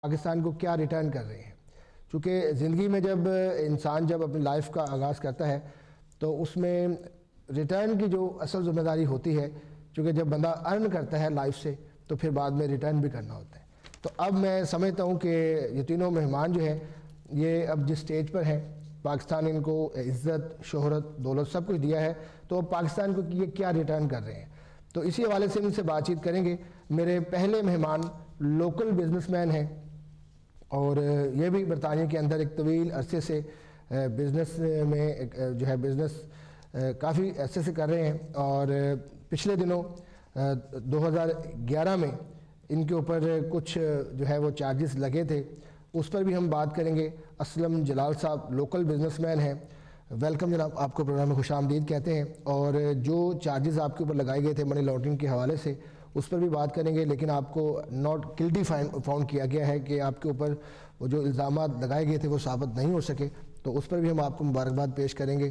پاکستان کو کیا ریٹرن کر رہے ہیں. چونکہ زندگی میں جب انسان جب اپنی لائف کا آغاز کرتا ہے تو اس میں ریٹرن کی جو اصل ذمہ داری ہوتی ہے، چونکہ جب بندہ ارن کرتا ہے لائف سے تو پھر بعد میں ریٹرن بھی کرنا ہوتا ہے. تو اب میں سمجھتا ہوں کہ یہ تینوں مہمان جو ہیں یہ اب جس سٹیج پر ہیں، پاکستان ان کو عزت، شہرت، دولت سب کچھ دیا ہے، تو پاکستان کو یہ کیا ریٹرن کر رہے ہیں. تو اسی حوالے سے ان سے بات چیت کریں گے. میرے پہلے مہمان لوکل بزنس مین ہیں اور یہ بھی برطانیہ کے اندر ایک طویل عرصے سے بزنس میں جو ہے بزنس کافی عرصے سے کر رہے ہیں، اور پچھلے دنوں 2011 میں ان کے اوپر کچھ جو ہے وہ چارجز لگے تھے، اس پر بھی ہم بات کریں گے. اسلم جلال صاحب لوکل بزنس مین ہیں. ویلکم جناب، آپ کو پروگرام میں خوش آمدید کہتے ہیں. اور جو چارجز آپ کے اوپر لگائے گئے تھے منی لانڈرنگ کے حوالے سے اس پر بھی بات کریں گے، لیکن آپ کو ناٹ گلٹی فاؤنڈ کیا گیا ہے کہ آپ کے اوپر وہ جو الزامات لگائے گئے تھے وہ ثابت نہیں ہو سکے. تو اس پر بھی ہم آپ کو مبارکباد پیش کریں گے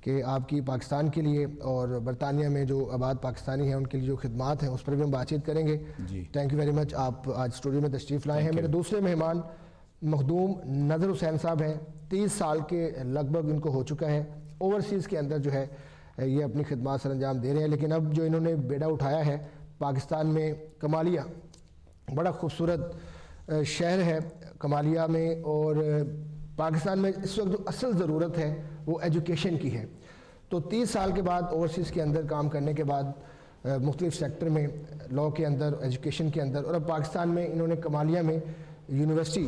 کہ آپ کی پاکستان کے لیے اور برطانیہ میں جو آباد پاکستانی ہیں ان کے لیے جو خدمات ہیں اس پر بھی ہم بات چیت کریں گے. تھینک یو ویری مچ، آپ آج اسٹوڈیو میں تشریف لائے ہیں. میرے دوسرے مہمان مخدوم نظر حسین صاحب ہیں. 30 سال کے لگ بھگ ان کو ہو چکا ہے اوورسیز کے اندر جو ہے یہ اپنی خدمات سر انجام دے رہے ہیں. لیکن اب جو انہوں نے بیڑا اٹھایا ہے پاکستان میں، کمالیہ بڑا خوبصورت شہر ہے کمالیہ میں، اور پاکستان میں اس وقت جو اصل ضرورت ہے وہ ایجوکیشن کی ہے. تو 30 سال کے بعد اوورسیز کے اندر کام کرنے کے بعد مختلف سیکٹر میں، لاء کے اندر، ایجوکیشن کے اندر، اور اب پاکستان میں انہوں نے کمالیہ میں یونیورسٹی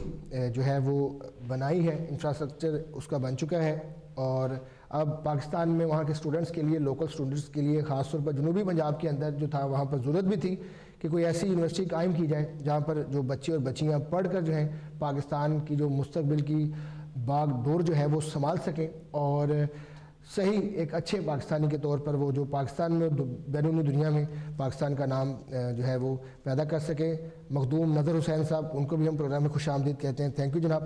جو ہے وہ بنائی ہے، انفراسٹرکچر اس کا بن چکا ہے. اور اب پاکستان میں وہاں کے اسٹوڈنٹس کے لیے، لوکل اسٹوڈنٹس کے لیے، خاص طور پر جنوبی پنجاب کے اندر جو تھا وہاں پر ضرورت بھی تھی کہ کوئی ایسی یونیورسٹی قائم کی جائے جہاں پر جو بچے اور بچیاں پڑھ کر جو ہیں پاکستان کی جو مستقبل کی باغ ڈور جو ہے وہ سنبھال سکیں، اور صحیح ایک اچھے پاکستانی کے طور پر وہ جو پاکستان میں بیرونی دنیا میں پاکستان کا نام جو ہے وہ پیدا کر سکے. مخدوم نظر حسین صاحب، ان کو بھی ہم پروگرام میں خوش آمدید کہتے ہیں. تھینک یو جناب.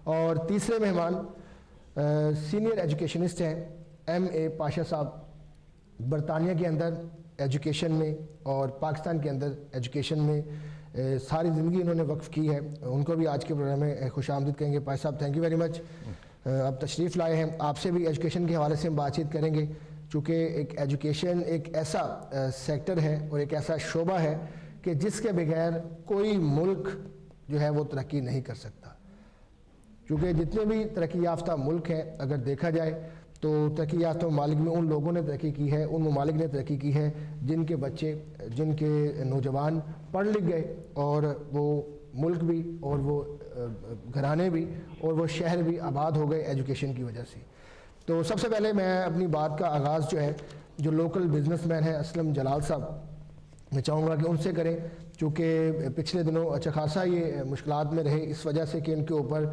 اور تیسرے مہمان سینئر ایجوکیشنسٹ ہیں ایم اے پاشا صاحب. برطانیہ کے اندر ایجوکیشن میں اور پاکستان کے اندر ایجوکیشن میں ساری زندگی انہوں نے وقف کی ہے. ان کو بھی آج کے پروگرام میں خوش آمدید کہیں گے. پاشا صاحب تھینک یو ویری مچ، اب تشریف لائے ہیں. آپ سے بھی ایجوکیشن کے حوالے سے ہم بات چیت کریں گے، چونکہ ایک ایجوکیشن ایک ایسا سیکٹر ہے اور ایک ایسا شعبہ ہے کہ جس کے بغیر کوئی ملک جو ہے وہ ترقی نہیں کر سکتا. کیونکہ جتنے بھی ترقی یافتہ ملک ہیں اگر دیکھا جائے تو ترقی یافتہ ممالک میں ان لوگوں نے ترقی کی ہے، ان ممالک نے ترقی کی ہے جن کے بچے، جن کے نوجوان پڑھ لکھ گئے، اور وہ ملک بھی اور وہ گھرانے بھی اور وہ شہر بھی آباد ہو گئے ایجوکیشن کی وجہ سے. تو سب سے پہلے میں اپنی بات کا آغاز جو ہے جو لوکل بزنس مین ہیں اسلم جلال صاحب، میں چاہوں گا کہ ان سے کریں، چونکہ پچھلے دنوں اچھا خاصا یہ مشکلات میں رہے اس وجہ سے کہ ان کے اوپر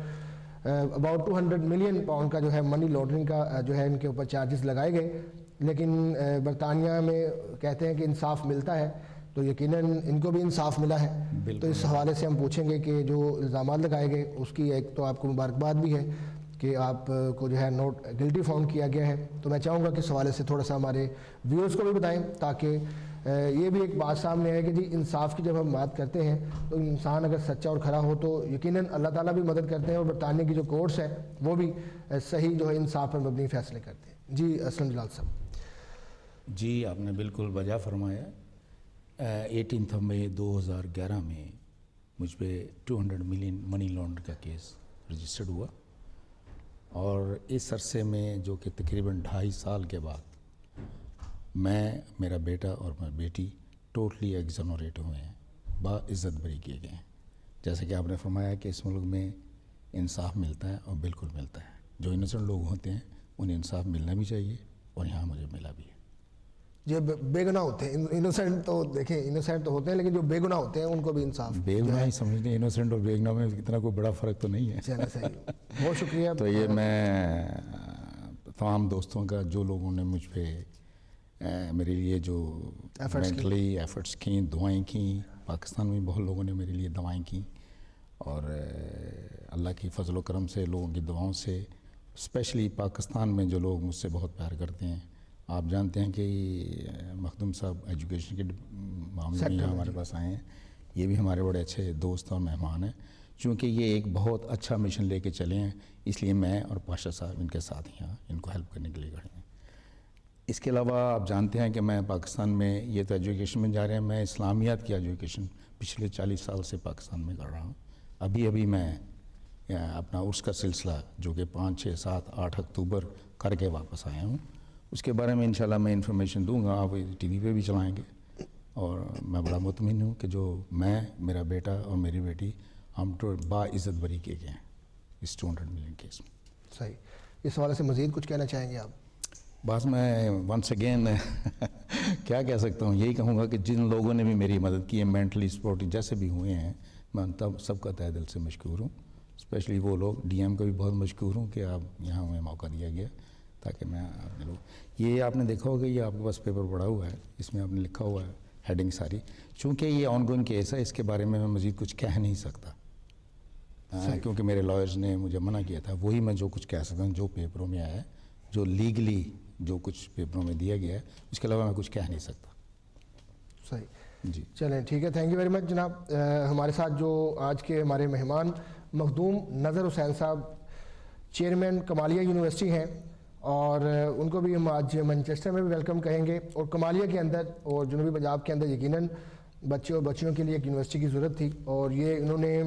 اباؤٹ 200 ملین پاؤنڈ کا جو ہے منی لانڈرنگ کا جو ہے ان کے اوپر چارجز لگائے گئے. لیکن برطانیہ میں کہتے ہیں کہ انصاف ملتا ہے، تو یقیناً ان کو بھی انصاف ملا ہے. تو اس حوالے سے ہم پوچھیں گے کہ جو الزامات لگائے گئے اس کی ایک تو آپ کو مبارکباد بھی ہے کہ آپ کو جو ہے نوٹ گلٹی فاؤنڈ کیا گیا ہے. تو میں چاہوں گا کہ اس حوالے سے تھوڑا سا ہمارے ویورز کو بھی بتائیں تاکہ یہ بھی ایک بات سامنے ہے کہ جی انصاف کی جب ہم بات کرتے ہیں تو انسان اگر سچا اور کھرا ہو تو یقیناً اللہ تعالیٰ بھی مدد کرتے ہیں، اور برطانیہ کی جو کورٹس ہیں وہ بھی صحیح جو ہے انصاف پر مبنی فیصلے کرتے ہیں. جی اسلم جلال صاحب. جی آپ نے بالکل وجہ فرمایا. 18 مئی 2011 میں مجھ پہ 200 ملین منی لانڈر کا کیس رجسٹرڈ ہوا، اور اس عرصے میں جو کہ تقریباً 2.5 سال کے بعد میں، میرا بیٹا اور میری بیٹی ٹوٹلی ایگزونریٹ ہوئے ہیں، باعزت بری کیے گئے ہیں. جیسا کہ آپ نے فرمایا کہ اس ملک میں انصاف ملتا ہے، اور بالکل ملتا ہے. جو انوسنٹ لوگ ہوتے ہیں انہیں انصاف ملنا بھی چاہیے، اور یہاں مجھے ملا بھی ہے. جو بے گناہ ہوتے ہیں، انوسنٹ تو دیکھیں انوسنٹ تو ہوتے ہیں لیکن جو بے گناہ ہوتے ہیں ان کو بھی انصاف. بے گناہ ہی سمجھتے ہیں، انوسنٹ اور بے گناہ میں اتنا کوئی بڑا فرق تو نہیں ہے. چلیں صحیح، بہت شکریہ. تو یہ میں تمام دوستوں کا جو لوگوں نے مجھ پہ میرے لیے جو مینٹلی ایفرٹس کیں، دعائیں کیں، پاکستان میں بہت لوگوں نے میرے لیے دعائیں کیں، اور اللہ کی فضل و کرم سے، لوگوں کی دعاؤں سے، اسپیشلی پاکستان میں جو لوگ مجھ سے بہت پیار کرتے ہیں. آپ جانتے ہیں کہ مخدوم صاحب ایجوکیشن کے معاملے میں ہمارے پاس آئے ہیں. یہ بھی ہمارے بڑے اچھے دوست اور مہمان ہیں. چونکہ یہ ایک بہت اچھا مشن لے کے چلے ہیں، اس لیے میں اور پاشا صاحب ان کے ساتھ یہاں ان کو ہیلپ کرنے کے لیے کھڑے ہیں۔ اس کے علاوہ آپ جانتے ہیں کہ میں پاکستان میں یہ تو ایجوکیشن میں جا رہے ہیں، میں اسلامیات کی ایجوکیشن پچھلے 40 سال سے پاکستان میں کر رہا ہوں۔ ابھی میں اپنا عرس کا سلسلہ جو کہ 5، 6، 7، 8 اکتوبر کر کے واپس آیا ہوں، اس کے بارے میں انشاءاللہ میں انفارمیشن دوں گا، آپ ٹی وی پہ بھی چلائیں گے، اور میں بڑا مطمئن ہوں کہ جو میں، میرا بیٹا اور میری بیٹی ہم تو باعزت بری کیے گئے ہیں اس 200 ملین کیس میں۔ صحیح، اس حوالے سے مزید کچھ کہنا چاہیں گے آپ؟ بس میں ونس اگین کیا کہہ سکتا ہوں، یہی کہوں گا کہ جن لوگوں نے بھی میری مدد کی ہے، مینٹلی سپورٹ جیسے بھی ہوئے ہیں، میں ان سب کا تہ دل سے مشکور ہوں، اسپیشلی وہ لوگ ڈی ایم کا بھی بہت مشکور ہوں کہ آپ یہاں ہمیں موقع دیا گیا تاکہ میں آپ لوگ، یہ آپ نے دیکھا ہوگا، یہ آپ کے پاس پیپر پڑا ہوا ہے، اس میں آپ نے لکھا ہوا ہے ہیڈنگ ساری، چونکہ یہ آن گوئنگ کیس ہے، اس کے بارے میں مزید کچھ کہہ نہیں سکتا، کیونکہ میرے لائرز نے مجھے منع کیا تھا، وہی میں جو کچھ کہہ سکتا ہوں جو پیپروں میں آیا ہے، جو لیگلی جو کچھ پیپروں میں دیا گیا ہے، اس کے علاوہ میں کچھ کہہ نہیں سکتا۔ صحیح جی چلیں ٹھیک ہے، تھینک یو ویری مچ جناب۔ ہمارے ساتھ جو آج کے ہمارے مہمان مخدوم نظر حسین صاحب چیئرمین کمالیہ یونیورسٹی ہیں، اور ان کو بھی ہم آج مانچسٹر میں بھی ویلکم کہیں گے، اور کمالیہ کے اندر اور جنوبی پنجاب کے اندر یقیناً بچے اور بچیوں کے لیے ایک یونیورسٹی کی ضرورت تھی، اور یہ انہوں نے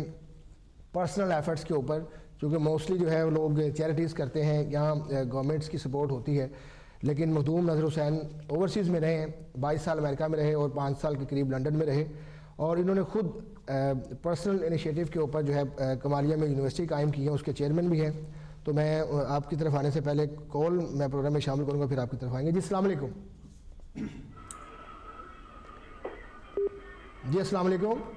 پرسنل ایفرٹس کے اوپر، چونکہ موسٹلی جو ہے وہ لوگ چیریٹیز کرتے ہیں، یہاں گورنمنٹس کی سپورٹ ہوتی ہے، لیکن مخدوم نظر حسین اوورسیز میں رہے ہیں، 22 سال امریکہ میں رہے اور 5 سال کے قریب لنڈن میں رہے، اور انہوں نے خود پرسنل انیشیٹو کے اوپر جو ہے کمالیہ میں یونیورسٹی قائم کی ہے، اس کے چیئرمین بھی ہیں۔ تو میں آپ کی طرف آنے سے پہلے کال میں پروگرام میں شامل کروں گا، پھر آپ کی طرف آئیں گے۔ جی السلام علیکم۔ جی السلام علیکم۔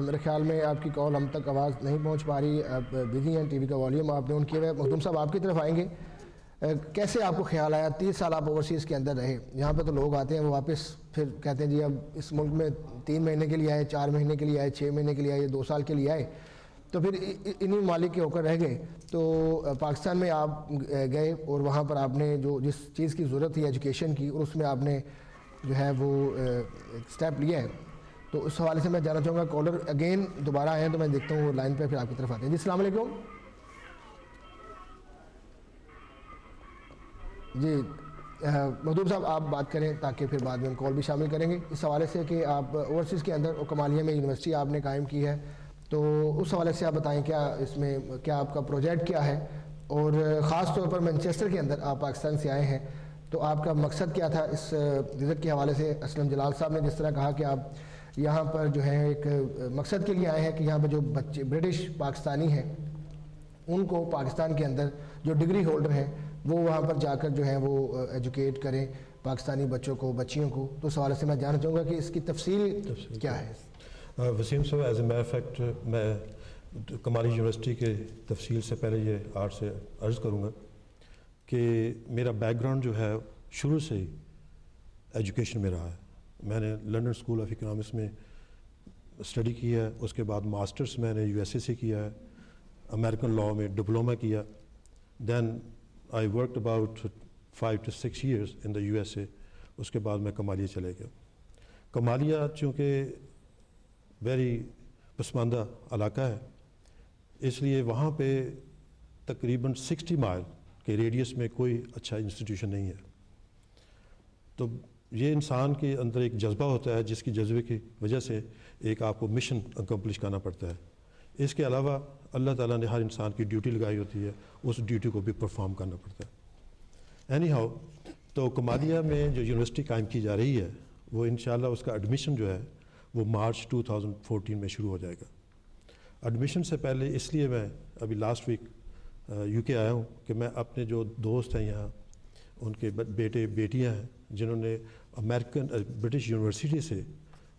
میرے خیال میں آپ کی کال ہم تک آواز نہیں پہنچ پا رہی، آپ بزی ہیں، ٹی وی کا والیوم آپ نے آن کیا ہوا ہے۔ مخدوم صاحب آپ کی طرف آئیں گے، کیسے آپ کو خیال آیا 30 سال آپ اوورسیز کے اندر رہے، یہاں پہ تو لوگ آتے ہیں وہ واپس پھر کہتے ہیں جی اب اس ملک میں 3 مہینے کے لیے آئے، 4 مہینے کے لیے آئے، 6 مہینے کے لیے آئے، 2 سال کے لیے آئے، تو پھر انہیں مالک کے ہو کر رہ گئے، تو پاکستان میں آپ گئے اور وہاں پر آپ نے جو جس چیز کی ضرورت تھی ایجوکیشن کی، اور اس میں آپ نے جو ہے وہ اسٹیپ لیا ہے، تو اس حوالے سے میں جاننا چاہوں گا۔ کالر اگین دوبارہ آئے ہیں تو میں دیکھتا ہوں وہ لائن پہ، پھر آپ کی طرف آتے ہیں۔ جی السلام علیکم۔ جی مخدوم صاحب آپ بات کریں تاکہ پھر بعد میں ہم کال بھی شامل کریں گے، اس حوالے سے کہ آپ اوورسیز کے اندر کمالیہ میں یونیورسٹی آپ نے قائم کی ہے، تو اس حوالے سے آپ بتائیں کیا اس میں کیا آپ کا پروجیکٹ کیا ہے، اور خاص طور پر مانچسٹر کے اندر آپ پاکستان سے آئے ہیں، تو آپ کا مقصد کیا تھا اس وزٹ کے حوالے سے؟ اسلم جلال صاحب نے جس طرح کہا کہ آپ یہاں پر جو ہے ایک مقصد کے لیے آئے ہیں کہ یہاں پہ جو بچے برٹش پاکستانی ہیں ان کو پاکستان کے اندر جو ڈگری ہولڈر ہیں وہ وہاں پر جا کر جو ہے وہ ایجوکیٹ کریں پاکستانی بچوں کو، بچیوں کو، تو اس حوالے سے میں جاننا چاہوں گا کہ اس کی تفصیل کیا ہے؟ وسیم صاحب، ایز اے میٹر فیکٹ میں کمالیہ یونیورسٹی کے تفصیل سے پہلے یہ آپ سے عرض کروں گا کہ میرا بیک گراؤنڈ جو ہے شروع سے ہی ایجوکیشن میں رہا ہے۔ میں نے لنڈن اسکول آف اکنامکس میں اسٹڈی کی ہے، اس کے بعد ماسٹرس میں نے USA سے کیا ہے، امریکن لاء میں ڈپلوما کیا، then I worked about 5 to 6 years in the USA، اس کے بعد میں کمالیہ چلے گیا۔ کمالیہ چونکہ ویری پسماندہ علاقہ ہے، اس لیے وہاں پہ تقریباً 60 مائل کے ریڈیس میں کوئی اچھا انسٹیٹیوشن نہیں ہے، تو یہ انسان کے اندر ایک جذبہ ہوتا ہے جس کی جذبے کی وجہ سے ایک آپ کو مشن اکمپلش کرنا پڑتا ہے۔ اس کے علاوہ اللہ تعالیٰ نے ہر انسان کی ڈیوٹی لگائی ہوتی ہے، اس ڈیوٹی کو بھی پرفارم کرنا پڑتا ہے۔ اینی ہاؤ، تو کمالیہ میں جو یونیورسٹی قائم کی جا رہی ہے وہ انشاءاللہ اس کا ایڈمیشن جو ہے وہ مارچ 2014 میں شروع ہو جائے گا۔ ایڈمیشن سے پہلے اس لیے میں ابھی لاسٹ ویک UK آیا ہوں کہ میں اپنے جو دوست ہیں یہاں، ان کے بیٹے بیٹیاں ہیں جنہوں نے امریکن برٹش یونیورسٹی سے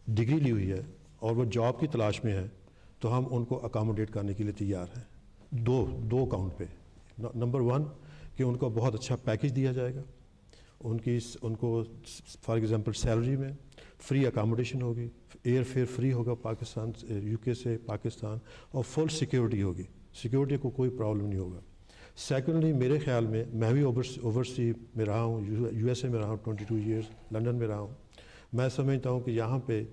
ڈگری لی ہوئی ہے اور وہ جاب کی تلاش میں ہیں، تو ہم ان کو اکاموڈیٹ کرنے کے لیے تیار ہیں دو اکاؤنٹ پہ۔ نمبر 1 کہ ان کو بہت اچھا پیکیج دیا جائے گا، ان کو فار ایگزامپل سیلری میں فری اکاموڈیشن ہوگی، ایئر فیئر فری ہوگا پاکستان UK سے پاکستان، اور فل سیکیورٹی ہوگی، سیکیورٹی کو کوئی پرابلم نہیں ہوگا۔ سیکنڈلی میرے خیال میں بھی اوورسی میں رہا ہوں، USA میں رہا ہوں 22 years، لنڈن میں رہا ہوں، میں سمجھتا ہوں کہ یہاں پہ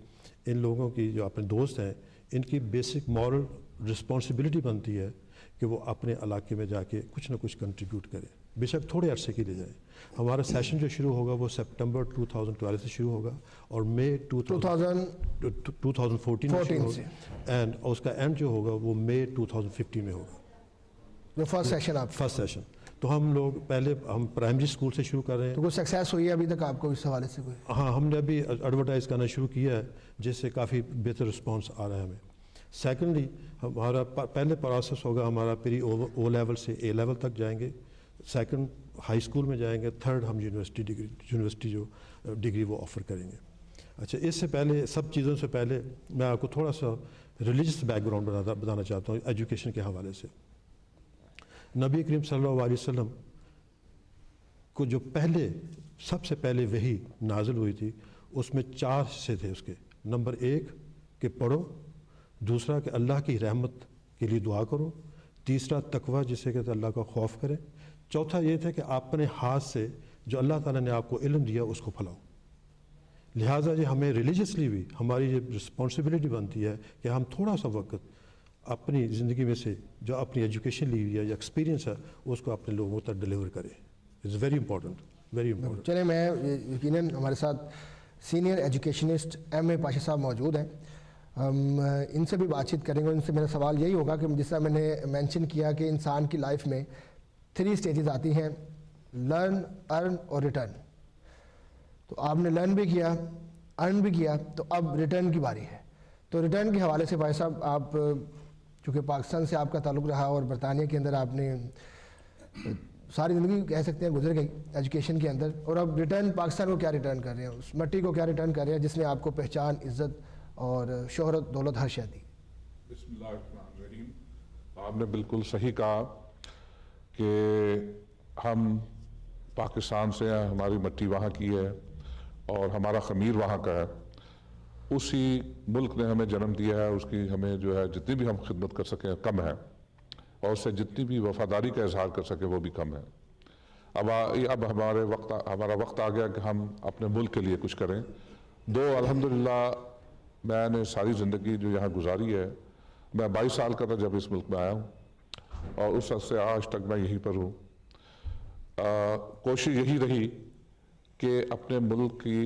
ان لوگوں کی جو اپنے دوست ہیں ان کی بیسک مورل رسپانسبلٹی بنتی ہے کہ وہ اپنے علاقے میں جا کے کچھ نہ کچھ کنٹریبیوٹ کریں، بے شک تھوڑے عرصے کے لیے جائیں. ہمارا سیشن جو شروع ہوگا وہ سپٹمبر 2012 سے شروع ہوگا اور مئی 2014 میں شروع ہوگا اینڈ اس کا اینڈ جو ہوگا وہ مئی 2015 میں ہوگا. جو فرسٹ سیشن آپ فرسٹ سیشن تو ہم لوگ پہلے ہم پرائمری اسکول سے شروع کر رہے ہیں. تو کوئی سکسیس ہوئی ہے ابھی تک آپ کو اس حوالے سے کوئی؟ ہاں ہم نے ابھی ایڈورٹائز کرنا شروع کیا ہے جس سے کافی بہتر رسپانس آ رہا ہے ہمیں. سیکنڈلی ہمارا پہلے پروسیس ہوگا ہمارا پری او لیول سے اے لیول تک جائیں گے، سیکنڈ ہائی اسکول میں جائیں گے، تھرڈ ہم یونیورسٹی جو ڈگری وہ آفر کریں گے. اچھا اس سے پہلے سب چیزوں سے پہلے میں آپ کو تھوڑا سا ریلیجس بیک گراؤنڈ بتانا چاہتا ہوں ایجوکیشن کے حوالے سے. نبی کریم صلی اللہ علیہ وسلم کو جو سب سے پہلے وحی نازل ہوئی تھی اس میں 4 حصے تھے اس کے. نمبر 1 کہ پڑھو، دوسرا کہ اللہ کی رحمت کے لیے دعا کرو، تیسرا تقوی جسے کہتے ہیں اللہ کا خوف کریں، چوتھا یہ تھا کہ اپنے ہاتھ سے جو اللہ تعالیٰ نے آپ کو علم دیا اس کو پھیلاؤ. لہٰذا یہ ہمیں ریلیجسلی بھی ہماری یہ رسپانسبلٹی بنتی ہے کہ ہم تھوڑا سا وقت اپنی زندگی میں سے جو اپنی ایجوکیشن لی ہوئی ہے یا ایکسپیرینس ہے اس کو اپنے لوگوں تک ڈلیور کریں. It's very important, very important. چلیں میں یقیناً ہمارے ساتھ senior educationist M A Pasha sahib موجود ہیں، ہم ان سے بھی بات چیت کریں گے. ان سے میرا سوال یہی ہوگا کہ جس طرح میں نے مینشن کیا کہ انسان کی لائف میں 3 اسٹیجز آتی ہیں، لرن، ارن اور ریٹرن. تو آپ نے لرن بھی کیا، ارن بھی کیا، تو اب ریٹرن کی باری ہے. تو ریٹرن کے حوالے سے بھائی صاحب آپ چونکہ پاکستان سے آپ کا تعلق رہا اور برطانیہ کے اندر آپ نے ساری زندگی کہہ سکتے ہیں گزر گئی ایجوکیشن کے اندر، اور اب ریٹرن پاکستان کو کیا ریٹرن کر رہے ہیں، اس مٹی کو کیا ریٹرن کر رہے ہیں جس نے آپ کو پہچان، عزت اور شہرت، دولت ہر شے دی. بسم اللہ الرحمن الرحیم. آپ نے بالکل صحیح کہا کہ ہم پاکستان سے ہیں، ہماری مٹی وہاں کی ہے اور ہمارا خمیر وہاں کا ہے. اسی ملک نے ہمیں جنم دیا ہے، اس کی ہمیں جو ہے جتنی بھی ہم خدمت کر سکیں کم ہے، اور اس سے جتنی بھی وفاداری کا اظہار کر سکیں وہ بھی کم ہے. اب ہمارا وقت آ گیا کہ ہم اپنے ملک کے لیے کچھ کریں. الحمدللہ میں نے ساری زندگی جو یہاں گزاری ہے، میں 22 سال کا تھا جب اس ملک میں آیا ہوں اور اس وقت سے آج تک میں یہیں پر ہوں. کوشش یہی رہی کہ اپنے ملک کی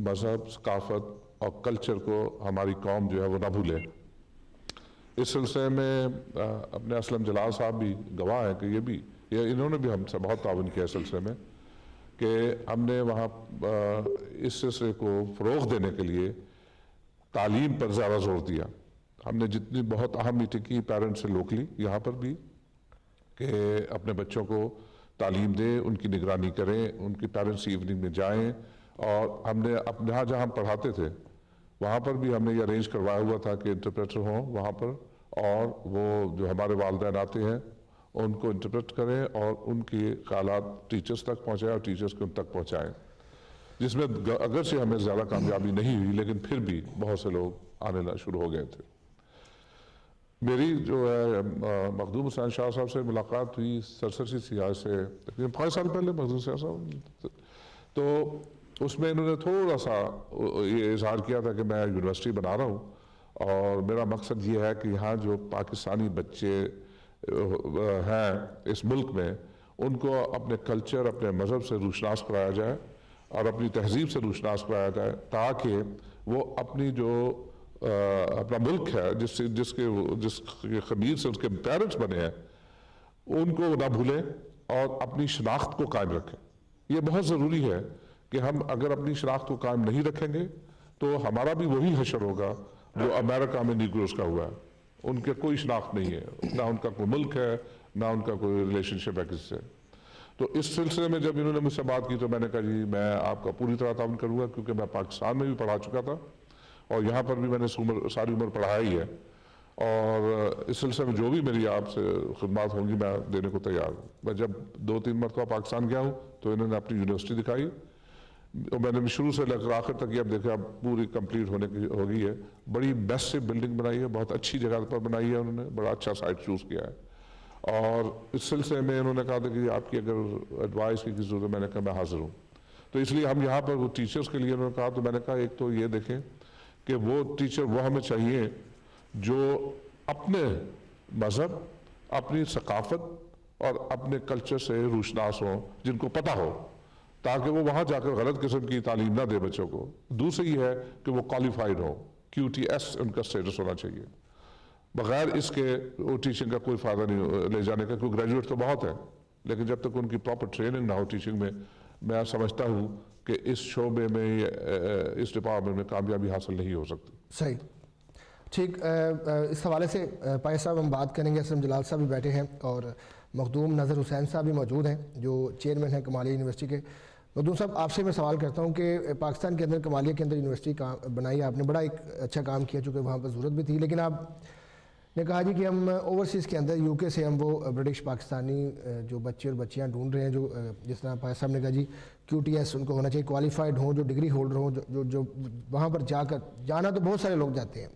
مذہب، ثقافت اور کلچر کو ہماری قوم جو ہے وہ نہ بھولے. اس سلسلے میں اپنے اسلم جلال صاحب بھی گواہ ہیں کہ انہوں نے بھی ہم سے بہت تعاون کیا اس سلسلے میں کہ ہم نے وہاں اس سلسلے کو فروغ دینے کے لیے تعلیم پر زیادہ زور دیا. ہم نے جتنی بہت اہم میٹنگ کی پیرنٹس سے لوکلی یہاں پر بھی کہ اپنے بچوں کو تعلیم دیں، ان کی نگرانی کریں، ان کی پیرنٹس ایوننگ میں جائیں. اور ہم نے اپنے جہاں ہم پڑھاتے تھے وہاں پر بھی ہم نے یہ ارینج کروایا ہوا تھا کہ انٹرپریٹر ہوں وہاں پر، اور وہ جو ہمارے والدین آتے ہیں ان کو انٹرپریٹ کریں اور ان کے خیالات ٹیچرز تک پہنچائیں اور ٹیچرز کو ان تک پہنچائیں. جس میں اگرچہ ہمیں زیادہ کامیابی نہیں ہوئی لیکن پھر بھی بہت سے لوگ آنے شروع ہو گئے تھے. میری جو ہے مخدوم حسین شاہ صاحب سے ملاقات ہوئی سرسری سیاح سے تقریباً 5 سال پہلے. مخدوم حسین صاحب تو اس میں انہوں نے تھوڑا سا یہ اظہار کیا تھا کہ میں یونیورسٹی بنا رہا ہوں اور میرا مقصد یہ ہے کہ یہاں جو پاکستانی بچے ہیں اس ملک میں ان کو اپنے کلچر، اپنے مذہب سے روشناس کرایا جائے اور اپنی تہذیب سے روشناس کرایا جائے تاکہ وہ اپنی جو اپنا ملک ہے جس کے خمیر سے اس کے پیرنٹس بنے ہیں ان کو نہ بھولیں اور اپنی شناخت کو قائم رکھیں. یہ بہت ضروری ہے کہ ہم اگر اپنی شناخت کو قائم نہیں رکھیں گے تو ہمارا بھی وہی حشر ہوگا جو امریکہ میں نیگروز کا ہوا ہے. ان کے کوئی شناخت نہیں ہے، نہ ان کا کوئی ملک ہے نہ ان کا کوئی ریلیشن شپ ہے کسی سے. تو اس سلسلے میں جب انہوں نے مجھ سے بات کی تو میں نے کہا جی میں آپ کا پوری طرح تعاون کروں گا، کیونکہ میں پاکستان میں بھی پڑھا چکا تھا اور یہاں پر بھی میں نے ساری عمر پڑھایا ہی ہے، اور اس سلسلے میں جو بھی میری آپ سے خدمات ہوں گی میں دینے کو تیار ہوں. میں جب 2-3 مرتبہ پاکستان گیا ہوں تو انہوں نے اپنی یونیورسٹی دکھائی اور میں نے شروع سے لے کر آخر تک یہ اب دیکھا اب پوری کمپلیٹ ہونے کی ہو گئی ہے. بڑی میسو بلڈنگ بنائی ہے، بہت اچھی جگہ پر بنائی ہے، انہوں نے بڑا اچھا سائٹ چوز کیا ہے. اور اس سلسلے میں انہوں نے کہا تھا کہ آپ کی اگر ایڈوائس کی ضرورت ہے، میں نے کہا میں حاضر ہوں. تو اس لیے ہم یہاں پر وہ ٹیچرز کے لیے انہوں نے کہا تو میں نے کہا ایک تو یہ دیکھیں کہ وہ ٹیچر وہ ہمیں چاہیے جو اپنے مذہب، اپنی ثقافت اور اپنے کلچر سے روشناس ہوں، جن کو پتہ ہو، تاکہ وہ وہاں جا کر غلط قسم کی تعلیم نہ دے بچوں کو۔ دوسری یہ ہے کہ وہ کوالیفائڈ ہو، QTS ان کا سٹیٹس ہونا چاہیے۔ بغیر اس کے وہ ٹیچنگ کا کوئی فائدہ نہیں لے جانے کا، کیونکہ گریجویٹ تو بہت ہے، لیکن جب تک ان کی پراپر ٹریننگ نہ ہو ٹیچنگ میں سمجھتا ہوں کہ اس شعبے میں، اس ڈپارٹمنٹ میں کامیابی حاصل نہیں ہو سکتی۔ صحیح، ٹھیک۔ اس حوالے سے پائے صاحب ہم بات کریں گے، اسلم جلال صاحب بھی بیٹھے ہیں اور مخدوم نظر حسین صاحب بھی موجود ہیں جو چیئرمین ہیں کمالیہ یونیورسٹی کے۔ مخدوم صاحب، آپ سے میں سوال کرتا ہوں کہ پاکستان کے اندر کمالیہ کے اندر یونیورسٹی بنائی، آپ نے بڑا ایک اچھا کام کیا چونکہ وہاں پر ضرورت بھی تھی، لیکن آپ نے کہا جی کہ ہم اوورسیز کے اندر UK سے ہم وہ برٹش پاکستانی جو بچے اور بچیاں ڈھونڈ رہے ہیں، جو جس طرح پائے صاحب نے کہا جی QTS ان کو ہونا چاہیے، کوالیفائڈ ہوں، جو ڈگری ہولڈر ہوں، جو وہاں پر جانا تو بہت سارے لوگ جاتے ہیں،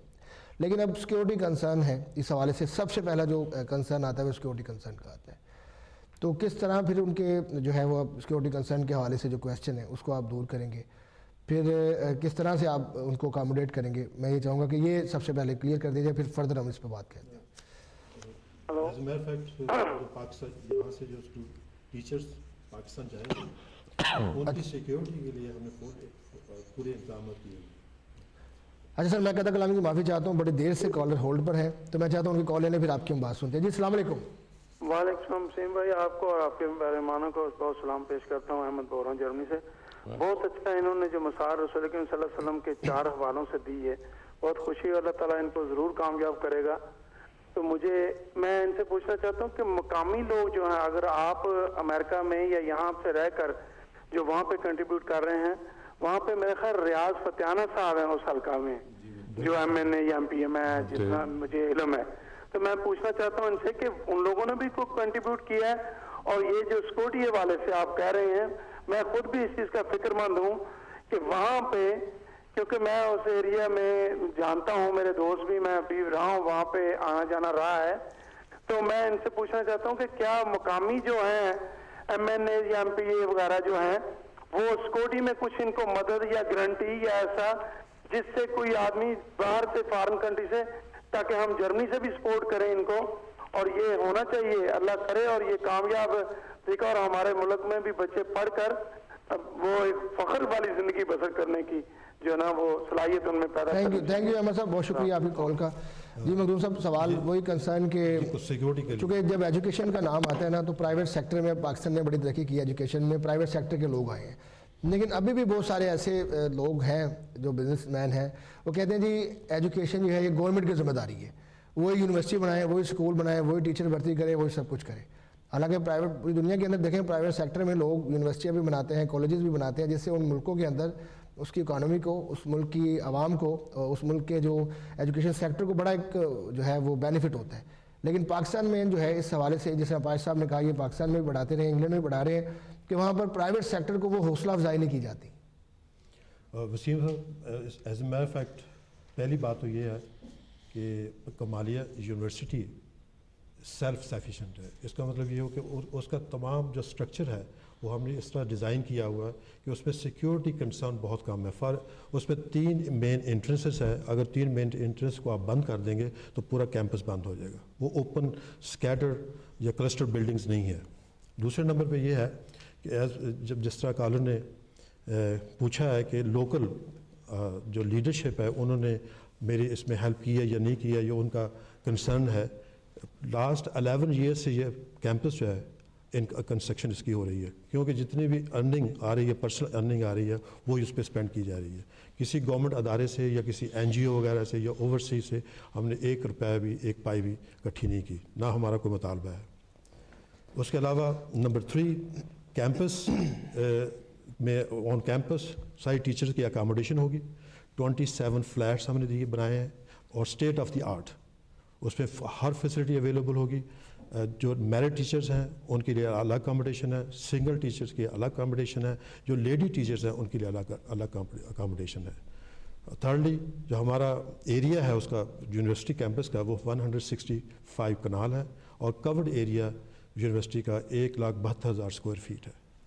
لیکن اب سیکیورٹی کنسرن ہے۔ اس حوالے سے سب سے پہلا جو کنسرن آتا ہے وہ سیکیورٹی کنسرن کا آتا ہے، تو کس طرح پھر ان کے جو ہے وہ سیکیورٹی کنسرن کے حوالے سے جو کویسچن ہے اس کو آپ دور کریں گے، پھر کس طرح سے آپ ان کو اکاموڈیٹ کریں گے؟ میں یہ چاہوں گا کہ یہ سب سے پہلے کلیئر کر دیجیے، پھر فردر ہم اس پہ بات کرتے ہیں۔ As a mere fact Pakistan یہاں سے جو ٹیچرس پاکستان جائیں گے ان کی سیکیورٹی کے لیے ہم نے پورے اقدامات کیے۔ اچھا سر، میں قطع کلامی کی معافی چاہتا ہوں، بڑی دیر سے کالر ہولڈ پر ہے، تو میں چاہتا ہوں ان کی کال لینے پھر آپ کی ہم بات سنتے ہیں۔ جی السلام علیکم۔ وعلیکم السلام وسیم بھائی، آپ کو اور آپ کے مہمانوں کو بہت سلام پیش کرتا ہوں۔ احمد بول رہا ہوں جرمنی سے۔ بہت اچھا انہوں نے جو مسار رسول اکرم صلی اللہ علیہ وسلم کے 4 حوالوں سے دی ہے، بہت خوشی ہے، اللہ تعالیٰ ان کو ضرور کامیاب کرے گا۔ تو میں ان سے پوچھنا چاہتا ہوں کہ مقامی لوگ جو ہیں، اگر آپ امریکہ میں یا یہاں سے رہ کر جو وہاں پہ کنٹریبیوٹ کر رہے ہیں، وہاں پہ میرے خیال ریاض فتیانہ صاحب ہیں اس حلقہ میں، جو MNA یا MPM ہے، جتنا مجھے علم ہے، تو میں پوچھنا چاہتا ہوں ان سے کہ ان لوگوں نے بھی کوئی کنٹریبیوٹ کیا ہے، اور یہ جو سیکورٹی والے سے آپ کہہ رہے ہیں، میں خود بھی اس چیز کا فکر مند ہوں کہ وہاں پہ، کیونکہ میں اس ایریا میں جانتا ہوں، میرے دوست بھی، میں ابھی رہا ہوں وہاں پہ، آنا جانا رہا ہے، تو میں ان سے پوچھنا چاہتا ہوں کہ کیا مقامی جو ہیں MNA یا MPA وغیرہ جو ہیں، وہ سیکورٹی میں کچھ ان کو مدد یا گارنٹی یا ایسا، جس سے کوئی آدمی باہر سے فارن کنٹری سے، تاکہ ہم جرمنی سے بھی سپورٹ کریں ان کو، اور یہ ہونا چاہیے، اللہ کرے اور یہ کامیاب طریقہ، اور ہمارے ملک میں بھی بچے پڑھ کر وہ ایک فخر والی زندگی بسر کرنے کی جو ہے نا وہ صلاحیت ان میں پیدا کریں۔ تھینک یو احمد صاحب، بہت شکریہ آپ کی کال کا۔ جی مخدوم صاحب، سوال وہی کنسرن کہ چونکہ جب ایجوکیشن کا نام آتا ہے نا، تو پرائیویٹ سیکٹر میں پاکستان نے بڑی ترقی کی، ایجوکیشن میں پرائیویٹ سیکٹر کے لوگ آئے ہیں، لیکن ابھی بھی بہت سارے ایسے لوگ ہیں جو بزنس مین ہیں، وہ کہتے ہیں جی ایجوکیشن جو ہے یہ گورنمنٹ کی ذمہ داری ہے، وہی یونیورسٹی بنائیں، وہی اسکول بنائیں، وہی ٹیچر بھرتی کرے، وہی سب کچھ کرے۔ حالانکہ پرائیویٹ پوری دنیا کے اندر دیکھیں، پرائیویٹ سیکٹر میں لوگ یونیورسٹیاں بھی بناتے ہیں، کالجز بھی بناتے ہیں، جس سے ان ملکوں کے اندر اس کی اکانومی کو، اس ملک کی عوام کو، اس ملک کے جو ایجوکیشن سیکٹر کو بڑا ایک جو ہے وہ بینیفٹ ہوتا ہے۔ لیکن پاکستان میں جو ہے اس حوالے سے، جیسے پائے صاحب نے کہا، یہ پاکستان میں بھی بڑھاتے رہے، انگلینڈ میں بھی بڑھا رہے ہیں کہ وہاں پر پرائیویٹ سیکٹر کو وہ حوصلہ افزائی نہیں کی جاتی۔ وسیم صاحب، ایز اے میئر فیکٹ پہلی بات تو یہ ہے کہ کمالیہ یونیورسٹی سیلف سیفیشینٹ ہے۔ اس کا مطلب یہ ہو کہ اس کا تمام جو سٹرکچر ہے وہ ہم نے اس طرح ڈیزائن کیا ہوا ہے کہ اس میں سیکیورٹی کنسرن بہت کم ہے۔ اس میں 3 مین انٹرنسز ہے، اگر 3 مین انٹرنس کو آپ بند کر دیں گے تو پورا کیمپس بند ہو جائے گا، وہ اوپن سکیٹر یا کلسٹر بلڈنگز نہیں ہے۔ دوسرے نمبر پہ یہ ہے کہ جس طرح کالر نے پوچھا ہے کہ لوکل جو لیڈرشپ ہے انہوں نے میری اس میں ہیلپ کی ہے یا نہیں کی ہے، یہ ان کا کنسرن ہے۔ لاسٹ 11 ایئر سے یہ کیمپس جو ہے ان کنسٹرکشن اس کی ہو رہی ہے، کیونکہ جتنی بھی ارننگ آ رہی ہے، پرسنل ارننگ آ رہی ہے، وہ اس پہ اسپینڈ کی جا رہی ہے۔ کسی گورنمنٹ ادارے سے یا کسی NGO وغیرہ سے یا اوورسیز سے ہم نے 1 روپیہ بھی، 1 پائی بھی اکٹھی نہیں کی، نہ ہمارا کوئی مطالبہ ہے۔ اس کے علاوہ نمبر 3، کیمپس میں آن کیمپس ساری ٹیچرز کی اکاموڈیشن ہوگی۔ 27 فلیٹس ہم نے بنائے ہیں اور اسٹیٹ آف دی آرٹ، اس میں ہر فیسلٹی اویلیبل ہوگی۔ جو میرٹ ٹیچرز ہیں ان کے لیے الگ اکاموڈیشن ہے، سنگل ٹیچرز کی الگ اکاموڈیشن ہے، جو لیڈی ٹیچرز ہیں ان کے لیے الگ اکاموڈیشن ہے۔ تھرڈلی، جو ہمارا ایریا ہے اس کا یونیورسٹی کیمپس کا، وہ 165 کنال ہے، اور کورڈ ایریا یونیورسٹی کا 1,72,000 اسکوائر فیٹ ہے۔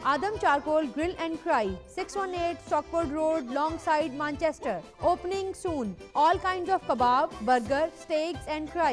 Adam Charcoal Grill and Fry, 618 Stockport Road, Longside, Manchester. Opening soon. All kinds of kebab, burger, steaks and fry.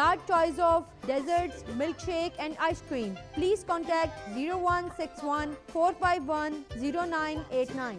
large choice of desserts, milkshake and ice cream. Please contact 0161 451 0989.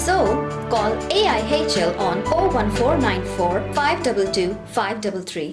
So call AIHL on 01494 522 533।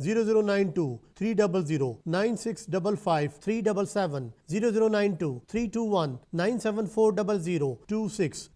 0092 300 9655 377 0092 321 97400 26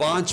5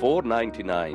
4.99,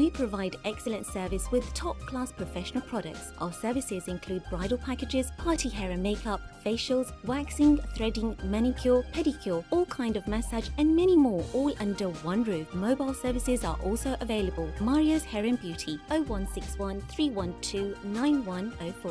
We provide excellent service with top-class professional products. Our services include bridal packages, party hair and makeup, facials, waxing, threading, manicure, pedicure, all kind of massage and many more, all under one roof. Mobile services are also available. Maria's Hair and Beauty, 01613129104.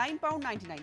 £9.99,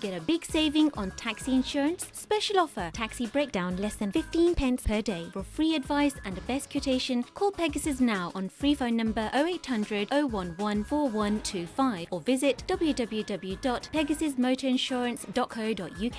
Get a big saving on taxi insurance. Special offer, taxi breakdown less than 15 pence per day. For free advice and the best quotation, call Pegasus now on free phone number 0800 011 4125 or visit www.pegasusmotorinsurance.co.uk.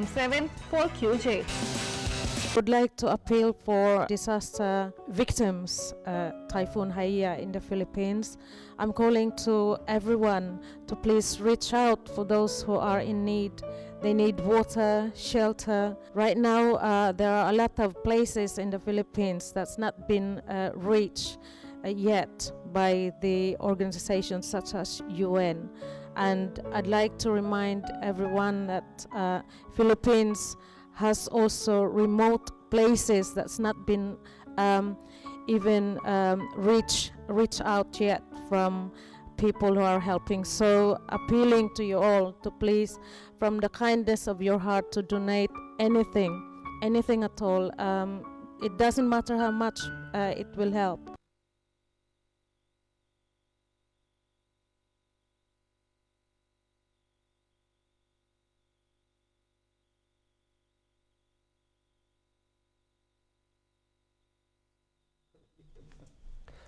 M7 4QJ। Would like to appeal for disaster victims, Typhoon Haiya in the Philippines. I'm calling to everyone to please reach out for those who are in need. They need water, shelter. Right now, there are a lot of places in the Philippines that's not been reached yet by the organizations such as UN. And I'd like to remind everyone that Philippines has also remote places that's not been even reach out yet from people who are helping. So appealing to you all to please, from the kindness of your heart, to donate anything at all. It doesn't matter how much, it will help.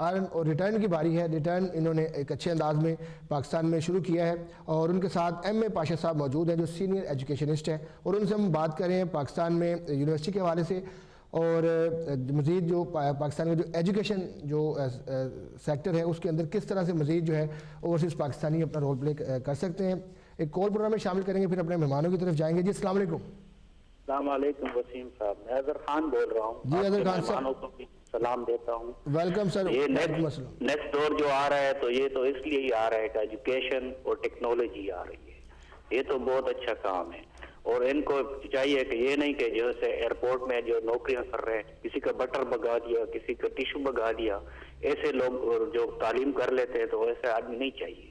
ارن اور return کی باری ہے. Return انہوں نے ایک اچھے انداز میں پاکستان میں شروع کیا ہے اور ان کے ساتھ ایم اے پاشا صاحب موجود ہیں جو سینئر ایجوکیشنسٹ ہیں, اور ان سے ہم بات کریں ہیں پاکستان میں یونیورسٹی کے حوالے سے اور مزید جو پاکستان کا جو ایجوکیشن جو سیکٹر ہے اس کے اندر کس طرح سے مزید جو ہے اوورسیز پاکستانی اپنا رول پلے کر سکتے ہیں. ایک کال پروگرام میں شامل کریں گے, پھر اپنے مہمانوں کی طرف جائیں گے. جی السلام علیکم. السلام علیکم وسیم صاحب, میں اظہر خان بول رہا ہوں. جی اظہر خان صاحب, مہمانوں کو بھی سلام دیتا ہوں. Welcome sir. یہ نیکسٹ دور جو آ رہا ہے تو یہ تو اس لیے ہی آ رہا ہے کہ ایجوکیشن اور ٹیکنالوجی آ رہی ہے. یہ تو بہت اچھا کام ہے اور ان کو چاہیے کہ یہ نہیں کہ جیسے ایئرپورٹ میں جو نوکریاں کر رہے ہیں, کسی کا بٹر بگا دیا, کسی کا ٹیشو بگا دیا, ایسے لوگ جو تعلیم کر لیتے ہیں تو ایسے آدمی نہیں چاہیے.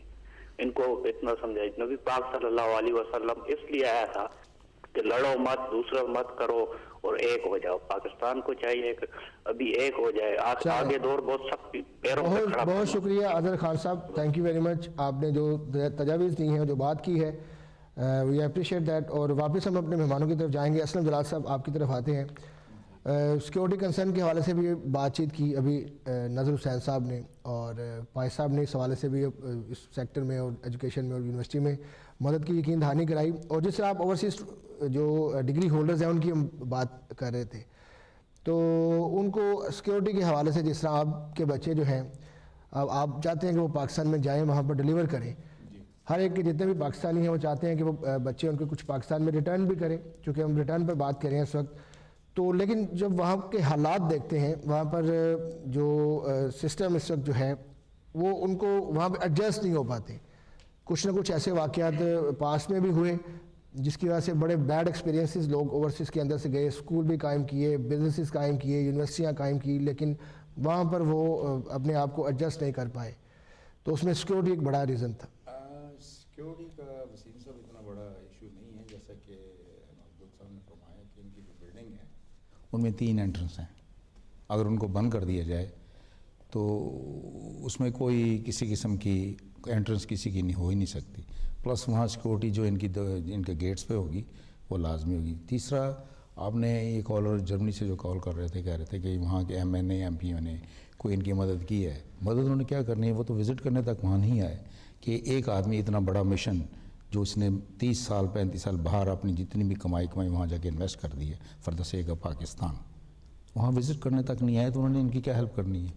ان کو اتنا سمجھا. نبی پاک صلی اللہ علیہ وسلم اس لیے آیا تھا کہ لڑو مت, دوسرا مت کرو اور ایک ہو جاؤ. پاکستان کو چاہیے کہ ابھی ایک ہو جائے. آگے دور بہت سخت پیروں پہ کھڑا. بہت شکریہ اظہر خان صاحب, تھینک یو ویری مچ. آپ نے جو تجاویز دی ہیں, جو بات کی ہے, وی اپریشیٹ دیٹ. اور واپس ہم اپنے مہمانوں کی طرف جائیں گے. اسلم جلال صاحب آپ کی طرف آتے ہیں. سیکورٹی کنسرن کے حوالے سے بھی بات چیت کی ابھی نظر حسین صاحب نے, اور پائے صاحب نے اس حوالے سے بھی اس سیکٹر میں اور ایجوکیشن میں اور یونیورسٹی میں مدد کی یقین دہانی کرائی. اور جس طرح آپ اوورسیز جو ڈگری ہولڈرز ہیں ان کی ہم بات کر رہے تھے, تو ان کو سیکورٹی کے حوالے سے جس طرح آپ کے بچے جو ہیں, اب آپ چاہتے ہیں کہ وہ پاکستان میں جائیں, وہاں پر ڈیلیور کریں. ہر ایک کے جتنے بھی پاکستانی ہیں وہ چاہتے ہیں کہ وہ بچے ان کے کچھ پاکستان میں ریٹرن بھی کریں, چونکہ ہم ریٹرن پر بات کریں اس وقت. تو لیکن جب وہاں کے حالات دیکھتے ہیں, وہاں پر جو سسٹم اس وقت جو ہے وہ ان کو وہاں پہ ایڈجسٹ نہیں ہو پاتے. کچھ نہ کچھ ایسے واقعات پاس میں بھی ہوئے جس کی وجہ سے بڑے بیڈ ایکسپیرینسز لوگ اوورسیز کے اندر سے گئے, اسکول بھی قائم کیے, بزنسز قائم کیے, یونیورسٹیاں قائم کی, لیکن وہاں پر وہ اپنے آپ کو ایڈجسٹ نہیں کر پائے. تو اس میں سیکورٹی ایک بڑا ریزن تھا. سیکورٹی کا وسیم صاحب اتنا بڑا ایشو نہیں ہے, جیسا کہ عبداللہ صاحب نے فرمایا کہ ان کی جو بلڈنگ ہے ان میں 3 انٹرنس ہیں. اگر ان کو بند کر دیا جائے تو اس میں کوئی کسی قسم کی انٹرنس کسی کی نہیں ہو ہی نہیں سکتی. پلس وہاں سیکورٹی جو ان کے گیٹس پہ ہوگی وہ لازمی ہوگی. تیسرا, آپ نے یہ کالر جرمنی سے جو کال کر رہے تھے, کہہ رہے تھے کہ وہاں کے M N A M P نے کوئی ان کی مدد کی ہے. مدد انہوں نے کیا کرنی ہے, وہ تو وزٹ کرنے تک وہاں نہیں آئے کہ ایک آدمی اتنا بڑا مشن جو اس نے 30 سال 35 سال باہر اپنی جتنی بھی کمائی وہاں جا کے انویسٹ کر دی ہے for the sake of Pakistan, وہاں وزٹ کرنے تک نہیں آئے, تو انہوں نے ان کی کیا ہیلپ کرنی ہے.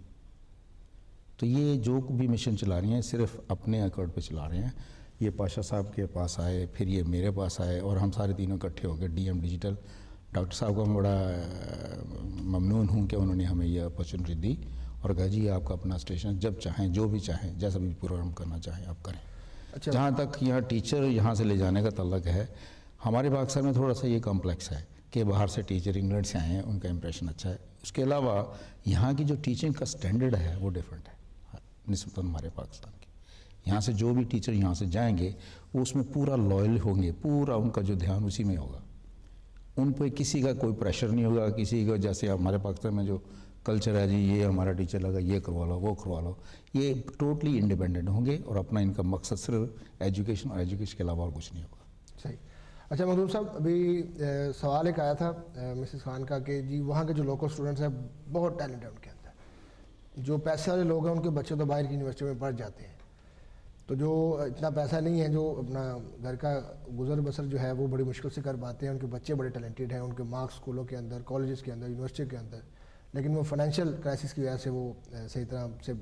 تو یہ جو بھی مشن چلا رہی ہیں صرف اپنے اکاؤنٹ پہ چلا رہے ہیں. یہ پاشا صاحب کے پاس آئے, پھر یہ میرے پاس آئے, اور ہم سارے تینوں اکٹھے ہو گئے. ڈی ایم ڈیجیٹل ڈاکٹر صاحب کو میں بڑا ممنون ہوں کہ انہوں نے ہمیں یہ اپرچونیٹی دی اور کہا جی آپ کا اپنا اسٹیشن جب چاہیں, جو بھی چاہیں, جیسا بھی پروگرام کرنا چاہیں آپ کریں. جہاں تک یہاں ٹیچر یہاں سے لے جانے کا تعلق ہے, ہمارے پاکستان میں تھوڑا سا یہ کمپلیکس ہے کہ باہر سے ٹیچر انگلینڈ سے آئے ہیں, ان کا امپریشن اچھا ہے. اس کے علاوہ یہاں کی جو ٹیچنگ کا سٹینڈرڈ ہے وہ ڈیفرنٹ ہے نسبتاً ہمارے پاکستان کی. یہاں سے جو بھی ٹیچر یہاں سے جائیں گے وہ اس میں پورا لائل ہوں گے, پورا ان کا جو دھیان اسی میں ہوگا. ان پہ کسی کا کوئی پریشر نہیں ہوگا, کسی کا جیسے ہمارے پاکستان میں جو کلچر ہے, جی یہ ہمارا ٹیچر لگا, یہ کروا لو, وہ کروا لو. یہ ٹوٹلی انڈیپینڈنٹ ہوں گے اور اپنا ان کا مقصد صرف ایجوکیشن اور ایجوکیشن کے علاوہ اور کچھ نہیں ہوگا. صحیح. اچھا مخدوم صاحب, ابھی سوال ایک آیا تھا مسز خان کا کہ جی وہاں کے جو لوکل اسٹوڈنٹس ہیں بہت ٹیلنٹ ہے ان کے اندر, جو پیسے والے لوگ ہیں ان کے بچے تو باہر کی یونیورسٹی میں پڑھ جاتے ہیں, تو جو اتنا پیسہ نہیں ہے, جو اپنا گھر کا گزر بسر جو ہے وہ بڑی مشکل سے کر پاتے ہیں. ان کے بچے بڑے ٹیلنٹڈ ہیں, ان کے مارکس اسکولوں کے اندر, کالجز کے اندر, یونیورسٹی کے اندر, لیکن وہ فائنینشیل کرائسس کی وجہ سے وہ صحیح طرح سے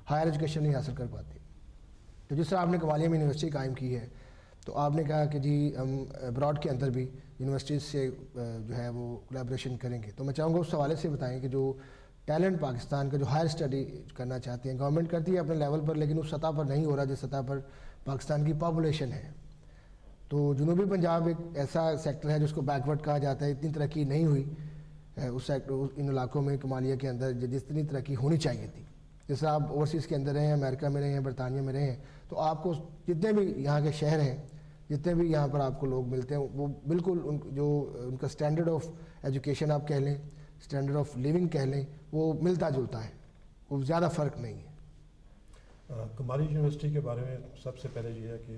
ہائر ایجوکیشن نہیں حاصل کر پاتے. تو جس طرح آپ نے کمالیہ میں یونیورسٹی قائم کی ہے, تو آپ نے کہا کہ جی ہم ابراڈ کے اندر بھی یونیورسٹیز سے جو ہے وہ کولیبریشن کریں گے. تو میں چاہوں گا اس حوالے سے بتائیں کہ جو ٹیلنٹ پاکستان کا جو ہائر اسٹڈی کرنا چاہتے ہیں, گورنمنٹ کرتی ہے اپنے لیول پر, لیکن اس سطح پر نہیں ہو رہا جس سطح پر پاکستان کی پاپولیشن ہے. تو جنوبی پنجاب ایک ایسا سیکٹر ہے جس کو بیکورڈ کہا جاتا ہے, اتنی ترقی نہیں ہوئی اس سیکٹر ان علاقوں میں کمالیہ کے اندر جتنی ترقی ہونی چاہیے تھی. جس طرح آپ اوورسیز کے اندر رہے ہیں, امریکہ میں رہے ہیں, برطانیہ میں رہے ہیں, تو آپ کو جتنے بھی یہاں کے شہر ہیں, جتنے بھی یہاں پر آپ کو لوگ ملتے ہیں, وہ بالکل جو ان کا اسٹینڈرڈ آف ایجوکیشن آپ کہہ لیں, اسٹینڈرڈ آف لیونگ کہہ لیں, وہ ملتا جلتا ہے, وہ زیادہ فرق نہیں ہے. کمالی یونیورسٹی کے بارے میں سب سے پہلے یہ ہے کہ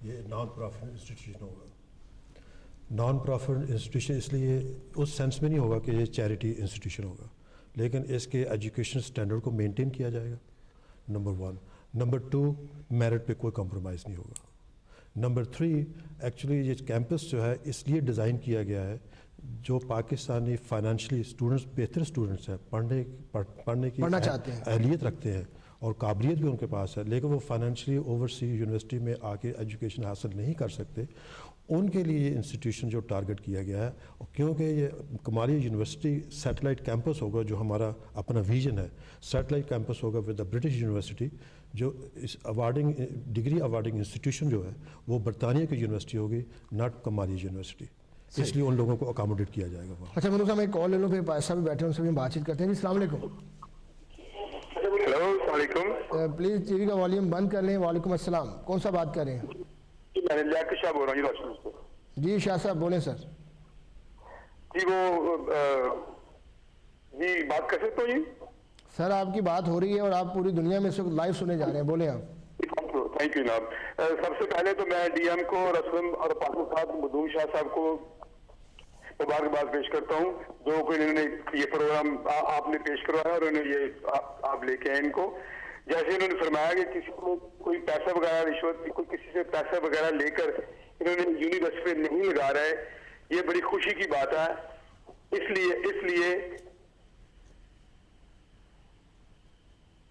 یہ نان پروفٹ انسٹیٹیوشن ہوگا. نان پروفٹ انسٹیٹیوشن اس لیے اس سینس میں نہیں ہوگا کہ یہ چیریٹی انسٹیٹیوشن ہوگا, لیکن اس کے ایجوکیشن سٹینڈرڈ کو مینٹین کیا جائے گا، نمبر 1۔ نمبر 2، میرٹ پہ کوئی کمپرومائز نہیں ہوگا۔ نمبر 3، ایکچولی یہ کیمپس جو ہے اس لیے ڈیزائن کیا گیا ہے جو پاکستانی فائنینشلی اسٹوڈنٹس بہتر اسٹوڈنٹس ہیں، پڑھنے کی اہلیت رکھتے ہیں اور قابلیت بھی ان کے پاس ہے، لیکن وہ فائنینشلی اوورسیز یونیورسٹی میں آ کے ایجوکیشن حاصل نہیں کر سکتے، ان کے لیے یہ انسٹیٹیوشن جو ٹارگٹ کیا گیا ہے، کیونکہ یہ کمالیہ یونیورسٹی سیٹلائٹ کیمپس ہوگا، جو ہمارا اپنا ویژن ہے، سیٹلائٹ کیمپس ہوگا ود دا برٹش یونیورسٹی، جو اس ڈگری ایوارڈنگ انسٹیٹیوشن جو ہے وہ برطانیہ کی یونیورسٹی ہوگی، ناٹ کمالیہ یونیورسٹی، اس لیے ان لوگوں کو اکاموڈیٹ کیا جائے گا۔ اچھا منو صاحب ایک کال لے لو، پھر پائے صاحب بھی بیٹھے ہیں، ان سے بھی بات چیت کرتے ہیں۔ جی السلام علیکم۔ ہیلو السلام علیکم۔ پلیز ٹی وی کا والیوم بند کر لیں۔ وعلیکم السلام، کون سا بات کر رہے ہیں؟ میں لیاقت شاہ بول رہا ہوں جی روشن سے۔ جی شاہ صاحب بولیں سر۔ جی وہ جی بات کر سکتا ہوں جی؟ سر آپ کی بات ہو رہی ہے اور آپ پوری دنیا میں اس وقت لائیو سنے جا رہے ہیں، بولیں آپ۔ تھینک یو جناب۔ سب سے پہلے تو میں ڈی ایم کو رسلم اور پاکستان صاحب مدون شاہ صاحب کو مبارکباد پیش کرتا ہوں، جو کہ انہوں نے یہ پروگرام آپ نے پیش کروایا اور انہوں نے یہ آپ لے کے آئے ان کو۔ جیسے انہوں نے فرمایا کہ کسی کو کوئی پیسہ وغیرہ رشوت، کوئی کسی سے پیسہ وغیرہ لے کر انہوں نے یونیورسٹی پہ نہیں لگا رہا ہے، یہ بڑی خوشی کی بات ہے۔ اس لیے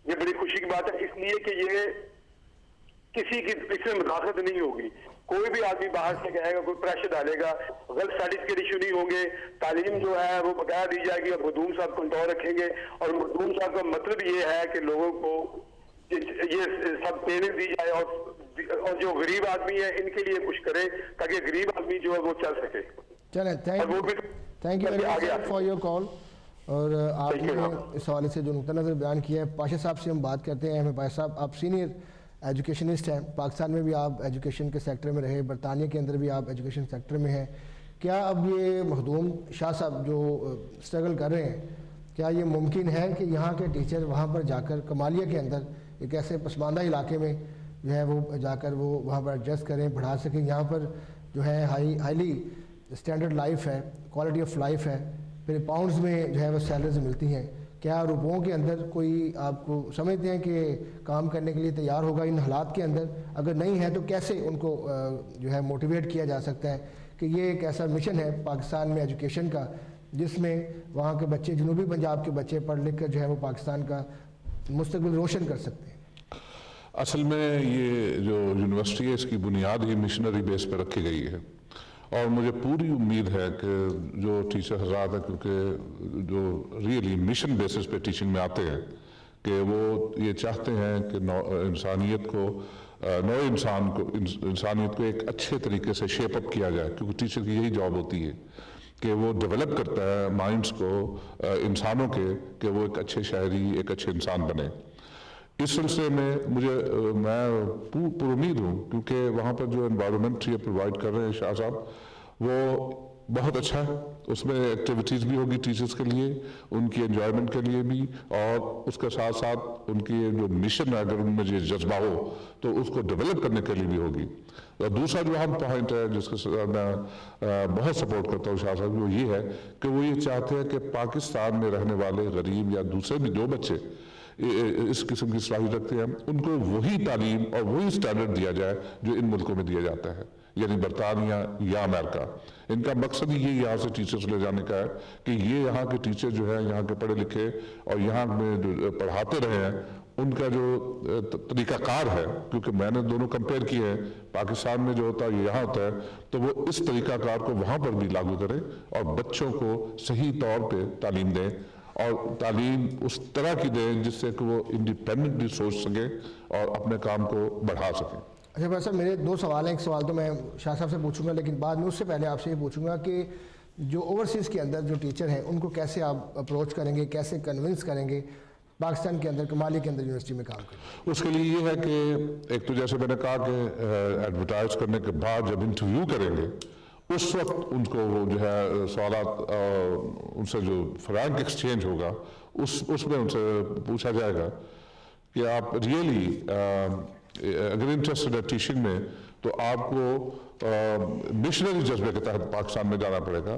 یہ بڑی خوشی کی بات ہے، اس لیے کہ یہ کسی کی اس میں مداخلت نہیں ہوگی۔ کوئی بھی آدمی باہر سے کہے گا، کوئی پریشر ڈالے گا، غلط سرٹیفکیٹ ایشو نہیں ہوں گے، تعلیم جو ہے وہ بقایا دی جائے گی اور مخدوم صاحب کنٹرول رکھیں گے۔ اور مخدوم صاحب کا مطلب یہ ہے کہ لوگوں کو یہ سب ٹریننگ دی جائے اور جو غریب آدمی ہے ان کے لیے کچھ کرے تاکہ غریب آدمی جو ہے وہ چل سکے۔ چلیں thank you very much for your call. اور آپ نے اس حوالے سے جو نقطہ نظر بیان کیا ہے، پاشا صاحب سے ہم بات کرتے ہیں۔ ہمیں پاشا صاحب آپ سینئر ایجوکیشنسٹ ہیں، پاکستان میں بھی آپ ایجوکیشن کے سیکٹر میں رہے، برطانیہ کے اندر بھی آپ ایجوکیشن سیکٹر میں ہیں۔ کیا اب یہ مخدوم شاہ صاحب جو اسٹرگل کر رہے ہیں، کیا یہ ممکن ہے کہ یہاں کے ٹیچر وہاں پر جا کر کمالیہ کے اندر ایک ایسے پسماندہ علاقے میں جو ہے وہ جا کر وہ وہاں پر ایڈجسٹ کریں، پڑھا سکیں؟ یہاں پر جو ہے ہائیلی اسٹینڈرڈ لائف ہے، کوالٹی آف لائف ہے، پھر پاؤنڈز میں جو ہے وہ سیلریز ملتی ہیں۔ کیا روپوں کے اندر کوئی آپ کو سمجھتے ہیں کہ کام کرنے کے لیے تیار ہوگا ان حالات کے اندر؟ اگر نہیں ہے تو کیسے ان کو جو ہے موٹیویٹ کیا جا سکتا ہے کہ یہ ایک ایسا مشن ہے پاکستان میں ایجوکیشن کا جس میں وہاں کے بچے، جنوبی پنجاب کے بچے پڑھ لکھ کر جو ہے وہ پاکستان کا مستقبل روشن کر سکتے ہیں؟ اصل میں یہ جو یونیورسٹی ہے اس کی بنیاد ہی مشنری بیس پہ رکھی گئی ہے، اور مجھے پوری امید ہے کہ جو ٹیچر حضرات ہیں، کیونکہ جو ریئلی مشن بیسس پہ ٹیچنگ میں آتے ہیں، کہ وہ یہ چاہتے ہیں کہ انسانیت کو ایک اچھے طریقے سے شیپ اپ کیا جائے، کیونکہ ٹیچر کی یہی جاب ہوتی ہے کہ وہ ڈیولپ کرتا ہے مائنڈز کو انسانوں کے، کہ وہ ایک اچھے شہری، ایک اچھے انسان بنے۔ اس سلسلے میں میں پر امید ہوں، کیونکہ وہاں پر جو انوائرمنٹ یہ پرووائڈ کر رہے ہیں شاہ صاحب وہ بہت اچھا ہے، اس میں ایکٹیویٹیز بھی ہوگی ٹیچرز کے لیے، ان کی انجوائمنٹ کے لیے بھی، اور اس کے ساتھ ساتھ ان کی جو مشن ہے اگر ان میں یہ جذبہ ہو تو اس کو ڈیولپ کرنے کے لیے بھی ہوگی۔ اور دوسرا جو اہم پوائنٹ ہے جس کے ساتھ میں بہت سپورٹ کرتا ہوں شاہ صاحب، وہ یہ ہے کہ وہ یہ چاہتے ہیں کہ پاکستان میں رہنے والے غریب یا دوسرے بھی جو بچے اس قسم کی صلاحیت رکھتے ہیں، ان کو وہی تعلیم اور وہی سٹینڈرڈ دیا جائے جو ان ملکوں میں دیا جاتا ہے، یعنی برطانیہ یا امریکہ۔ ان کا مقصد ہی یہ یہاں سے ٹیچرز لے جانے کا ہے کہ یہ یہاں کے ٹیچر جو ہیں، یہاں کے پڑھے لکھے اور یہاں میں جو پڑھاتے رہے ہیں، ان کا جو طریقہ کار ہے، کیونکہ میں نے دونوں کمپیئر کیے ہیں، پاکستان میں جو ہوتا ہے یہاں ہوتا ہے، تو وہ اس طریقہ کار کو وہاں پر بھی لاگو کرے اور بچوں کو صحیح طور پہ تعلیم دیں، اور تعلیم اس طرح کی دیں جس سے کہ وہ انڈیپینڈنٹلی سوچ سکیں اور اپنے کام کو بڑھا سکیں۔ اچھا بھائی صاحب، میرے دو سوال ہیں۔ ایک سوال تو میں شاہ صاحب سے پوچھوں گا، لیکن بعد میں اس سے پہلے آپ سے یہ پوچھوں گا کہ جو اوورسیز کے اندر جو ٹیچر ہیں ان کو کیسے آپ اپروچ کریں گے، کیسے کنونس کریں گے پاکستان کے اندر، کمالیہ کے اندر یونیورسٹی میں کام کریں؟ اس کے لیے یہ ہے کہ ایک تو جیسے میں نے کہا کہ ایڈورٹائز کرنے کے بعد جب انٹرویو کریں گے اس وقت ان کو وہ جو ہے سوالات ان سے جو فرینک ایکسچینج ہوگا اس میں ان سے پوچھا جائے گا کہ آپ ریئلی اگر انٹرسٹڈ ہے ٹیچنگ میں تو آپ کو مشنری جذبے کے تحت پاکستان میں جانا پڑے گا،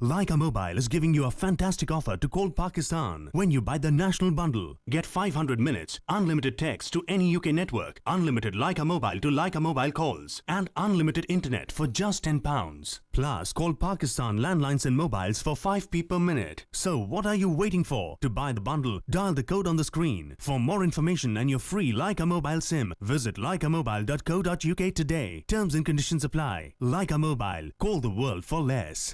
Leica Mobile is giving you a fantastic offer to call Pakistan when you buy the national bundle. Get 500 minutes, unlimited text to any UK network, unlimited Leica Mobile to Leica Mobile calls, and unlimited internet for just £10. Plus, call Pakistan landlines and mobiles for 5p per minute. So, what are you waiting for? To buy the bundle, dial the code on the screen. For more information and your free Leica Mobile SIM, visit leicamobile.co.uk today. Terms and conditions apply. Leica Mobile. Call the world for less.